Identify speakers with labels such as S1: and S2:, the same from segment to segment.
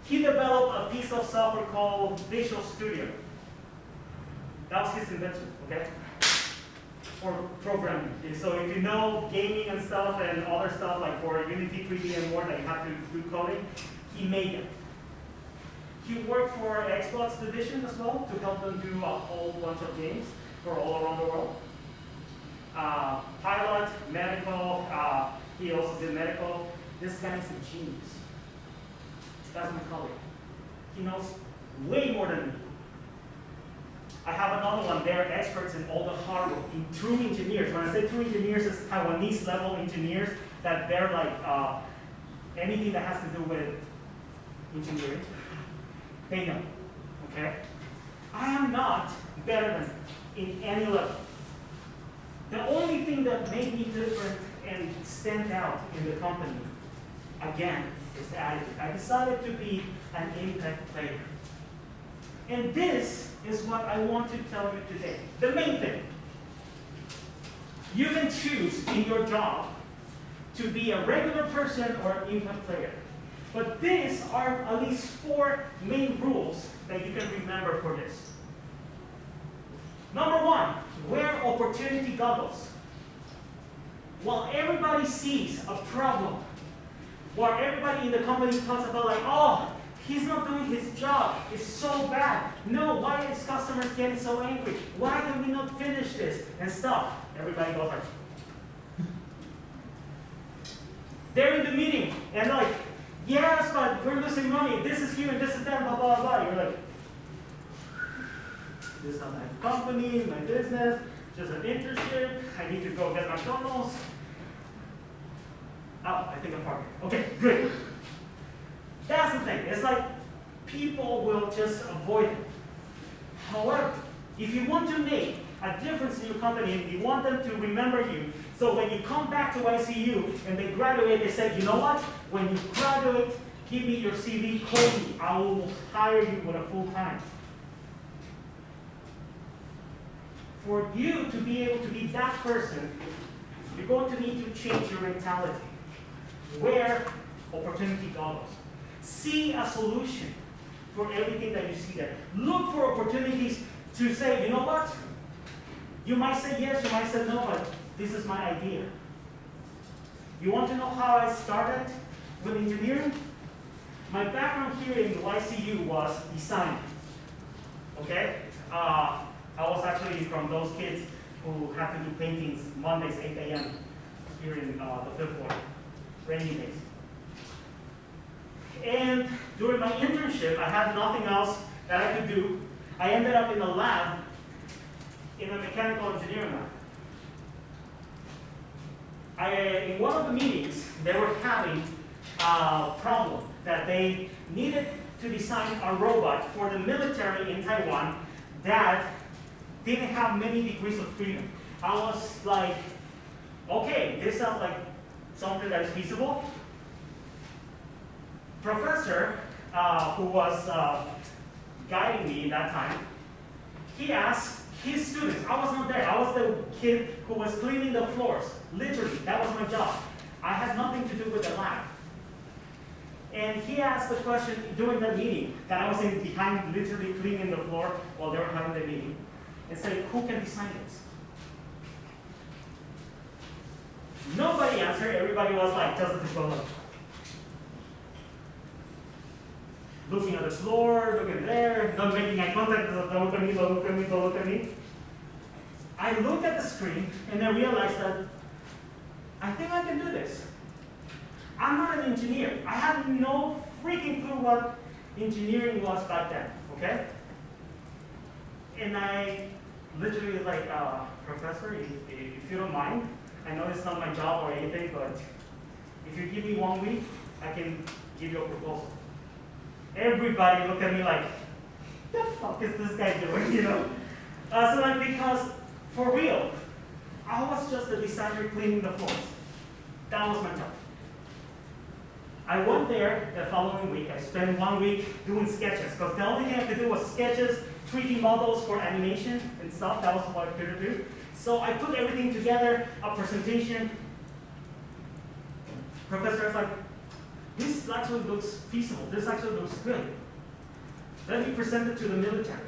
S1: He developed a piece of software called Visual Studio. That was his invention, okay? For programming. So if you know gaming and stuff and other stuff like for Unity 3D and more that you have to do coding, he made it. He worked for Xbox Division as well to help them do a whole bunch of games for all around the world. Pilot, medical, he also did medical. This guy is a genius. That's my colleague. He knows way more than me. I have another one. They're experts in all the hardware, in true engineers. When I say true engineers, it's Taiwanese level engineers that they're like anything that has to do with engineering. They know, okay? I am not better than in any level. The only thing that made me different and stand out in the company, again, is the attitude. I decided to be an impact player. And this is what I want to tell you today. The main thing. You can choose in your job to be a regular person or an impact player. But these are at least 4 main rules that you can remember for this. Number 1, wear opportunity goggles. While everybody sees a problem, while everybody in the company talks about like, oh, he's not doing his job, it's so bad. No, why is customers getting so angry? Why can we not finish this? And stuff. Everybody goes like, they're in the meeting, and like, yes, but we're losing money. This is here and this is that, blah, blah, blah. You're like, this is not my company, my business, just an internship. I need to go get McDonald's. Oh, I think I'm farting. Okay, good. That's the thing. It's like people will just avoid it. However, if you want to make a difference in your company and you want them to remember you, so when you come back to ICU and they graduate, they say, you know what? When you graduate, give me your CV, call me. I will hire you with a full time. For you to be able to be that person, you're going to need to change your mentality. Wear opportunity goggles. See a solution for everything that you see there. Look for opportunities to say, you know what? You might say yes, you might say no, but this is my idea. You want to know how I started with engineering? My background here in the YCU was design. Okay? I was actually from those kids who had to do paintings Mondays, 8 a.m. here in the 5th floor, rainy days. And during my internship, I had nothing else that I could do. I ended up in a lab, in a mechanical engineering lab. In one of the meetings, they were having a problem that they needed to design a robot for the military in Taiwan that didn't have many degrees of freedom. I was like, okay, this sounds like something that is feasible. Professor, who was guiding me that time, he asked his students, I was not there, I was the kid who was cleaning the floors. Literally, that was my job. I had nothing to do with the lab. And he asked the question during the meeting that I was in behind, literally cleaning the floor while they were having the meeting, and said, who can design this? Nobody answered. Everybody was like, just the people looking at the floor, looking there, not making eye contact, don't look at me, don't look at me, don't look at me. I looked at the screen and I realized that I think I can do this. I'm not an engineer. I had no freaking clue what engineering was back then, okay? And I literally was like, Professor, if you don't mind, I know it's not my job or anything, but if you give me 1 week, I can give you a proposal. Everybody looked at me like, the fuck is this guy doing, you know? So like, because for real, I was just a designer cleaning the floors. That was my job. I went there the following week. I spent 1 week doing sketches, because the only thing I could do was sketches, 3D models for animation and stuff. That was what I could do. So I put everything together, a presentation. Professor was like, this actually looks feasible. This actually looks good. Let me present it to the military.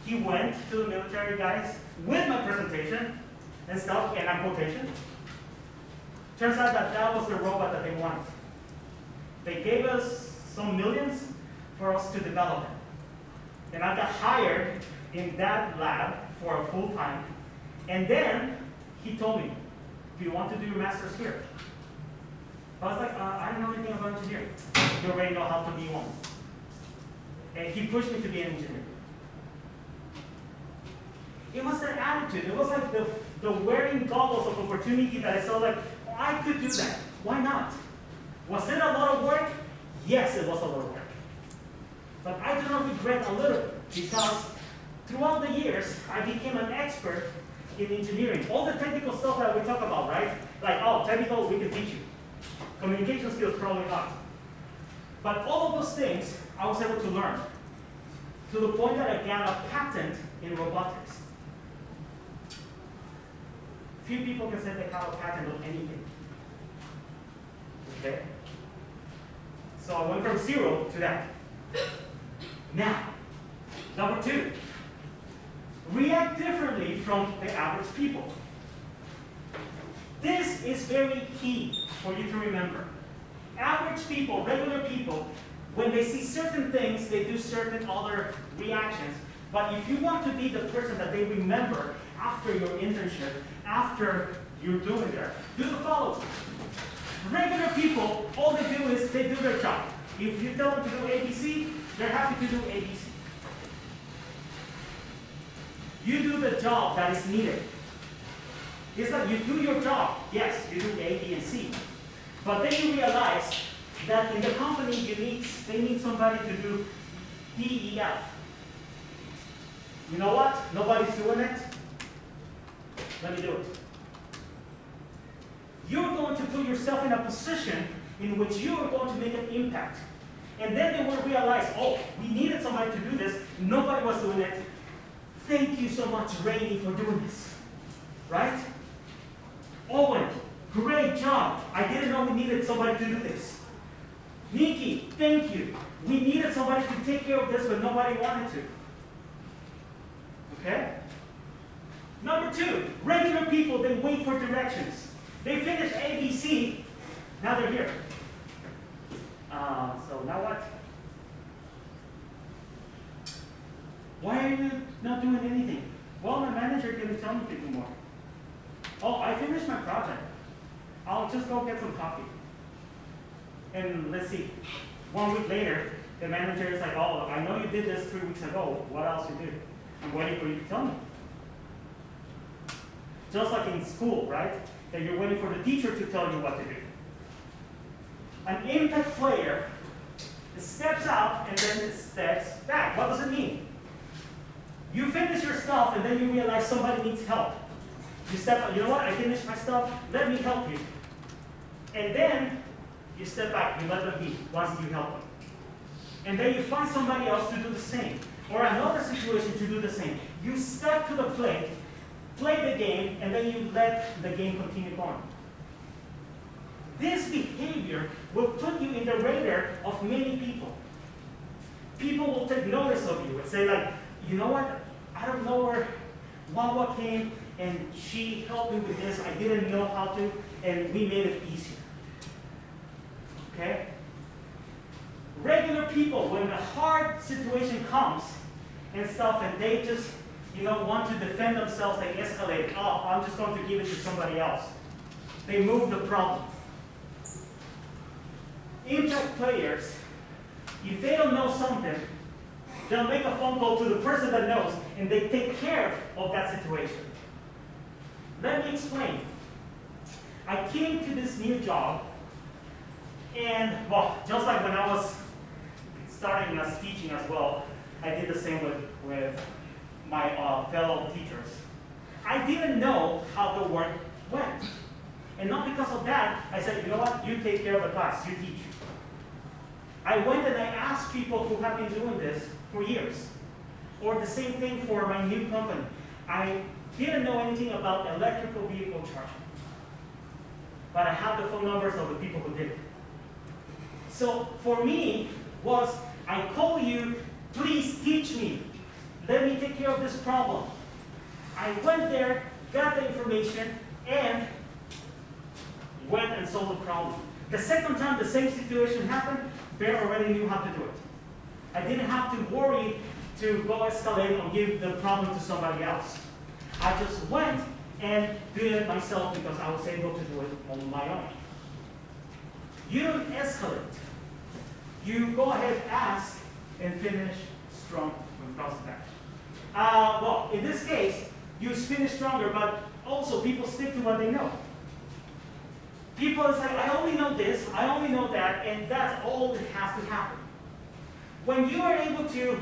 S1: He went to the military guys with my presentation and stuff, and I'm quotation. Turns out that that was the robot that they wanted. They gave us some millions for us to develop it. And I got hired in that lab for a full time. And then he told me, do you want to do your master's here? I was like, I don't know anything about engineering. You already know how to be one. And he pushed me to be an engineer. It was that attitude. It was like the wearing goggles of opportunity that I saw like, oh, I could do that. Why not? Was it a lot of work? Yes, it was a lot of work. But I do not regret a little because throughout the years, I became an expert in engineering. All the technical stuff that we talk about, right? Like, oh, technical, we can teach you. Communication skills, probably not. But all of those things, I was able to learn to the point that I got a patent in robotics. Few people can say they have a patent on anything. Okay? So I went from 0 to that. Now, number 2, react differently from the average people. This is very key for you to remember. Average people, regular people, when they see certain things, they do certain other reactions. But if you want to be the person that they remember after your internship, after you're doing there, do the following. Regular people, all they do is they do their job. If you tell them to do ABC, they're happy to do ABC. You do the job that is needed. It's like you do your job. Yes, you do A, B, and C. But then you realize that in the company they need somebody to do D, E, F. You know what? Nobody's doing it. Let me do it. You're going to put yourself in a position in which you are going to make an impact. And then they will realize, oh, we needed somebody to do this. Nobody was doing it. Thank you so much, Rainey, for doing this. Right? Owen, great job. I didn't know we needed somebody to do this. Nikki, thank you. We needed somebody to take care of this, but nobody wanted to. Okay? Number 2, regular people, they wait for directions. They finish ABC, now they're here. So now what? Why are you not doing anything? Well, my manager didn't tell me to do more. Oh, I finished my project. I'll just go get some coffee. And let's see, 1 week later, the manager is like, oh, I know you did this 3 weeks ago. What else you did? I'm waiting for you to tell me. Just like in school, right? That you're waiting for the teacher to tell you what to do. An impact player steps out and then it steps back. What does it mean? You finish your stuff and then you realize somebody needs help. You step out, you know what, I finished my stuff, let me help you. And then you step back, you let them be once you help them. And then you find somebody else to do the same. Or another situation to do the same. You step to the plate, play the game, and then you let the game continue going. This behavior will put you in the radar of many people. People will take notice of you and say like, you know what, out of nowhere, Wawa came and she helped me with this, I didn't know how to, and we made it easier. Okay? Regular people, when a hard situation comes and stuff, and they just, want to defend themselves, they escalate. Oh, I'm just going to give it to somebody else. They move the problem. Impact players, if they don't know something, they'll make a phone call to the person that knows, and they take care of that situation. Let me explain. I came to this new job, and, well, just like when I was starting as teaching as well, I did the same with my fellow teachers. I didn't know how the work went. And not because of that, I said, you know what, you take care of the class, you teach. I went and I asked people who have been doing this for years. Or the same thing for my new company. I didn't know anything about electrical vehicle charging. But I have the phone numbers of the people who did it. So for me was, I call you, please teach me. Let me take care of this problem. I went there, got the information, and went and solved the problem. The second time the same situation happened, Bear already knew how to do it. I didn't have to worry to go escalate or give the problem to somebody else. I just went and did it myself because I was able to do it on my own. You don't escalate. You go ahead, ask, and finish strong when it comes to that. Well, in this case, you finish stronger, but also people stick to what they know. People say, I only know this, I only know that, and that's all that has to happen. When you are able to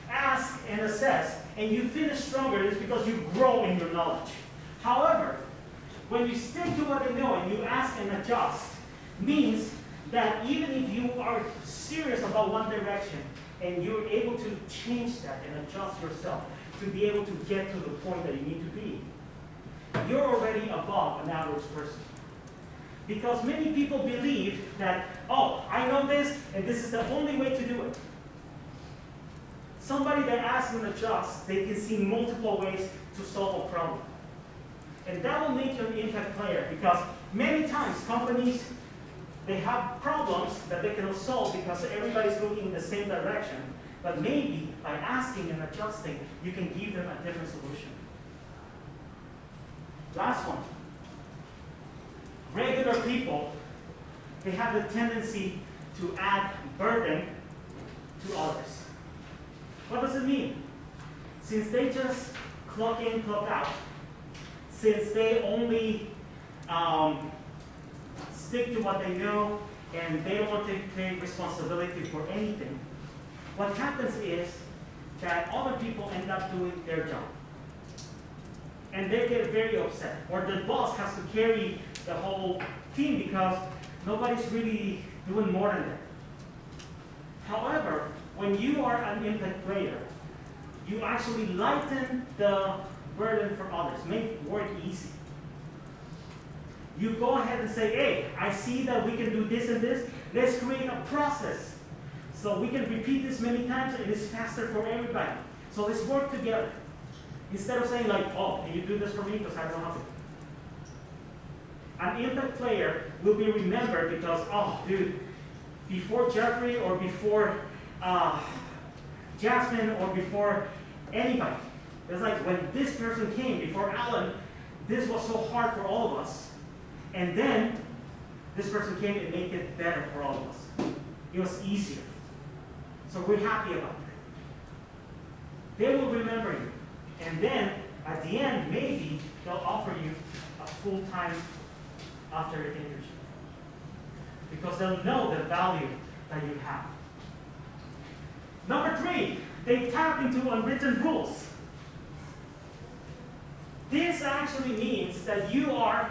S1: ask and assess, and you finish stronger, it's because you grow in your knowledge. However, when you stick to what they know and you ask and adjust, means that even if you are serious about one direction, and you're able to change that and adjust yourself to be able to get to the point that you need to be, you're already above an average person. Because many people believe that, oh, I know this, and this is the only way to do it. Somebody that asks and adjusts, they can see multiple ways to solve a problem. And that will make you an impact player, because many times companies, they have problems that they cannot solve because everybody's looking in the same direction. But maybe by asking and adjusting, you can give them a different solution. Last one. Regular people, they have the tendency to add burden to others. What does it mean? Since they just clock in, clock out, since they only stick to what they know and they don't want to take responsibility for anything, what happens is that other people end up doing their job. And they get very upset. Or the boss has to carry the whole team because nobody's really doing more than that. However, when you are an impact player, you actually lighten the burden for others, make work easy. You go ahead and say, hey, I see that we can do this and this. Let's create a process so we can repeat this many times and it's faster for everybody. So let's work together. Instead of saying like, oh, can you do this for me because I don't have it. An impact player will be remembered because, oh, dude, before Jeffrey or before Jasmine or before anybody, it's like when this person came, before Alan, this was so hard for all of us. And then this person came and made it better for all of us. It was easier. So we're happy about that. They will remember you. And then at the end, maybe they'll offer you a full-time after your internship. Because they'll know the value that you have. Number 3, they tap into unwritten rules. This actually means that you are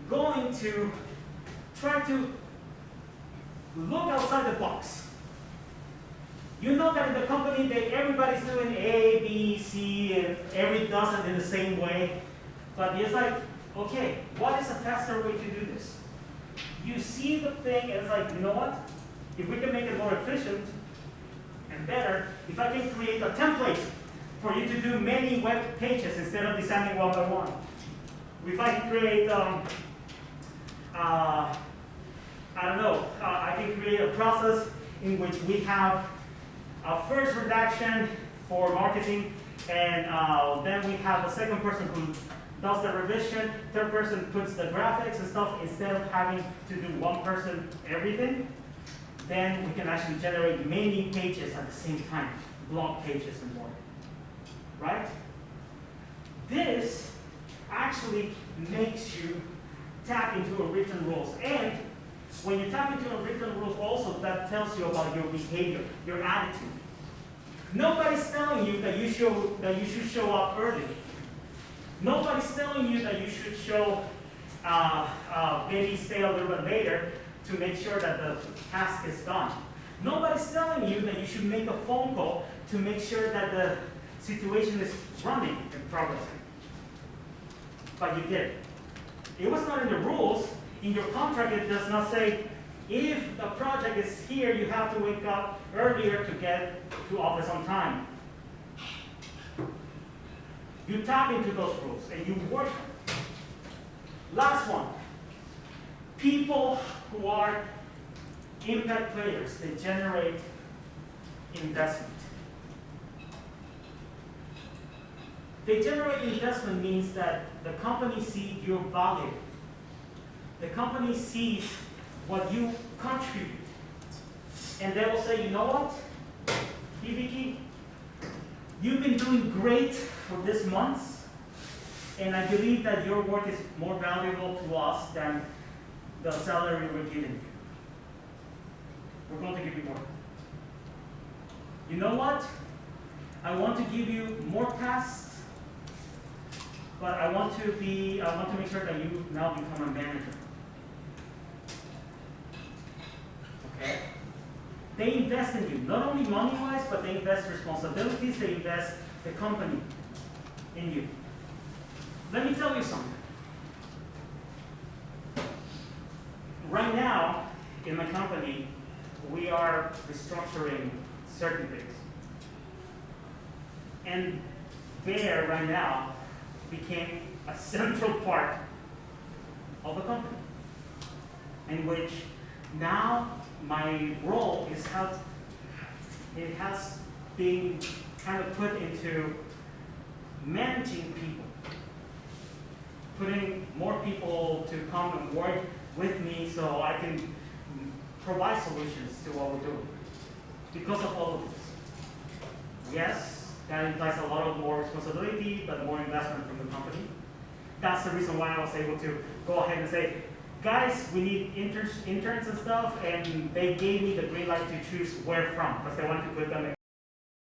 S1: going to try to look outside the box. You know that in the company that everybody's doing A, B, C, and every does it in the same way. But it's like, okay, what is a faster way to do this? You see the thing and it's like, you know what? If we can make it more efficient and better, if I can create a template for you to do many web pages instead of designing one by one. If I can create, I can create a process in which we have a first redaction for marketing, and then we have a second person who does the revision, third person puts the graphics and stuff, instead of having to do one person everything, then we can actually generate many pages at the same time, blog pages and more, right? This actually makes you tap into written rules. And when you tap into written rules also, that tells you about your behavior, your attitude. Nobody's telling you that you should show up early. Nobody's telling you that you should show maybe stay a little bit later to make sure that the task is done. Nobody's telling you that you should make a phone call to make sure that the situation is running and progressing. But you did. It was not in the rules. In your contract, it does not say If the project is here, you have to wake up earlier to get to office on time. You tap into those rules and you work. Last one. People who are impact players, they generate investment. They generate investment means that the company sees your value. The company sees what you contribute. And they will say, you know what, Hibiki, you've been doing great for this month, and I believe that your work is more valuable to us than the salary we're giving you. We're going to give you more. You know what? I want to give you more tasks, but I want to make sure that you now become a manager. Okay? They invest in you, not only money-wise, but they invest responsibilities, they invest the company in you. Let me tell you something. Right now, in my company, we are restructuring certain things. And Bear right now became a central part of the company, in which now my role is it has been kind of put into managing people, putting more people to come and work with me so I can provide solutions to what we're doing because of all of this. Yes, that implies a lot of more responsibility, but more investment from the company. That's the reason why I was able to go ahead and say, guys, we need interns and stuff, and they gave me the green light to choose where from, because they wanted to put them